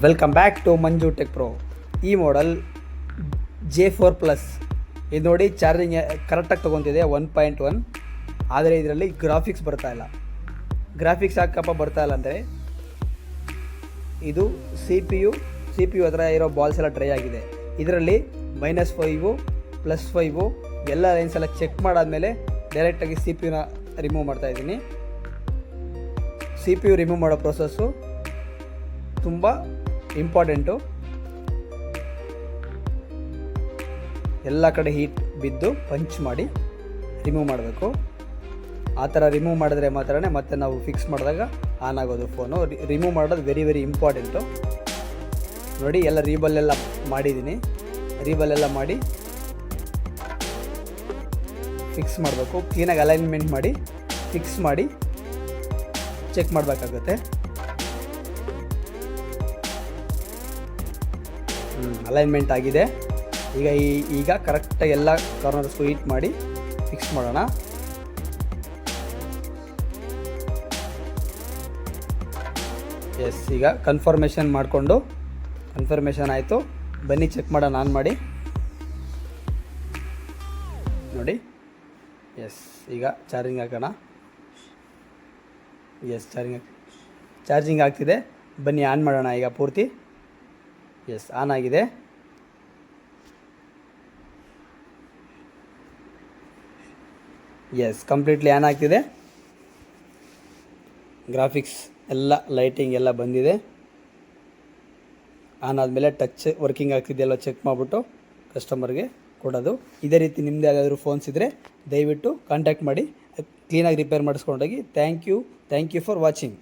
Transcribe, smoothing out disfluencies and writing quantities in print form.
Welcome back to Manju tech pro. ಈ model J4+. ಇದು ನೋಡಿ, ಚಾರ್ಜಿಂಗ್ ಕರೆಕ್ಟಾಗಿ ತೊಗೊತಿದೆ 1.1. ಆದರೆ ಇದರಲ್ಲಿ ಗ್ರಾಫಿಕ್ಸ್ ಬರ್ತಾಯಿಲ್ಲ. ಗ್ರಾಫಿಕ್ಸ್ ಯಾಕಪ್ಪ ಬರ್ತಾಯಿಲ್ಲ ಅಂದರೆ, ಇದು ಸಿ ಪಿ ಯು ಹತ್ರ ಇರೋ ಬಾಲ್ಸ್ ಎಲ್ಲ ಡ್ರೈ ಆಗಿದೆ. ಇದರಲ್ಲಿ -5 +5 ಎಲ್ಲ ಲೈನ್ಸ್ ಎಲ್ಲ ಚೆಕ್ ಮಾಡಾದಮೇಲೆ ಡೈರೆಕ್ಟಾಗಿ ಸಿ ಪಿ ಯುನ ರಿಮೂವ್ ಮಾಡ್ತಾಯಿದ್ದೀನಿ. ಸಿ ಪಿ ಯು ರಿಮೂವ್ ಮಾಡೋ ಪ್ರೊಸೆಸ್ಸು ತುಂಬ ಇಂಪಾರ್ಟೆಂಟು. ಎಲ್ಲ ಕಡೆ ಹೀಟ್ ಬಿದ್ದು ಪಂಚ್ ಮಾಡಿ ರಿಮೂವ್ ಮಾಡಬೇಕು. ಆ ಥರ ರಿಮೂವ್ ಮಾಡಿದ್ರೆ ಮಾತ್ರನೇ ಮತ್ತೆ ನಾವು ಫಿಕ್ಸ್ ಮಾಡಿದಾಗ ಆನ್ ಆಗೋದು ಫೋನು. ರಿಮೂವ್ ಮಾಡೋದು ವೆರಿ ಇಂಪಾರ್ಟೆಂಟು. ನೋಡಿ, ಎಲ್ಲ ರೀಬಲ್ಲೆಲ್ಲ ಮಾಡಿದ್ದೀನಿ. ರೀಬಲ್ಲೆಲ್ಲ ಮಾಡಿ ಫಿಕ್ಸ್ ಮಾಡಬೇಕು. ಕ್ಲೀನಾಗಿ ಅಲೈನ್ಮೆಂಟ್ ಮಾಡಿ ಫಿಕ್ಸ್ ಮಾಡಿ ಚೆಕ್ ಮಾಡಬೇಕಾಗುತ್ತೆ. ಅಲೈನ್ಮೆಂಟ್ ಆಗಿದೆ. ಈಗ ಕರೆಕ್ಟಾಗಿ ಎಲ್ಲ ಕಾರ್ನರ್ಸ್ಗೂ ಹೀಟ್ ಮಾಡಿ ಫಿಕ್ಸ್ ಮಾಡೋಣ. ಈಗ ಕನ್ಫರ್ಮೇಷನ್ ಮಾಡಿಕೊಂಡು, ಕನ್ಫರ್ಮೇಷನ್ ಆಯಿತು, ಬನ್ನಿ ಚೆಕ್ ಮಾಡೋಣ. ಆನ್ ಮಾಡಿ ನೋಡಿ. ಈಗ ಚಾರ್ಜಿಂಗ್ ಹಾಕೋಣ. ಚಾರ್ಜಿಂಗ್ ಆಗ್ತಿದೆ. ಬನ್ನಿ ಆನ್ ಮಾಡೋಣ. ಈಗ ಪೂರ್ತಿ ಆನ್ ಆಗಿದೆ. ಕಂಪ್ಲೀಟ್ಲಿ ಆನ್ ಆಗ್ತಿದೆ. ಗ್ರಾಫಿಕ್ಸ್ ಎಲ್ಲ, ಲೈಟಿಂಗ್ ಎಲ್ಲ ಬಂದಿದೆ. ಆನ್ ಆದಮೇಲೆ ಟಚ್ ವರ್ಕಿಂಗ್ ಆಗ್ತಿದೆಯಲ್ಲ ಚೆಕ್ ಮಾಡಿಬಿಟ್ಟು ಕಸ್ಟಮರ್ಗೆ ಕೊಡೋದು. ಇದೇ ರೀತಿ ನಿಮ್ಮದು ಯಾವುದಾದ್ರೂ ಫೋನ್ಸ್ ಇದ್ದರೆ ದಯವಿಟ್ಟು ಕಾಂಟ್ಯಾಕ್ಟ್ ಮಾಡಿ, ಕ್ಲೀನಾಗಿ ರಿಪೇರ್ ಮಾಡಿಸ್ಕೊಂಡೋಗಿ. Thank you for watching.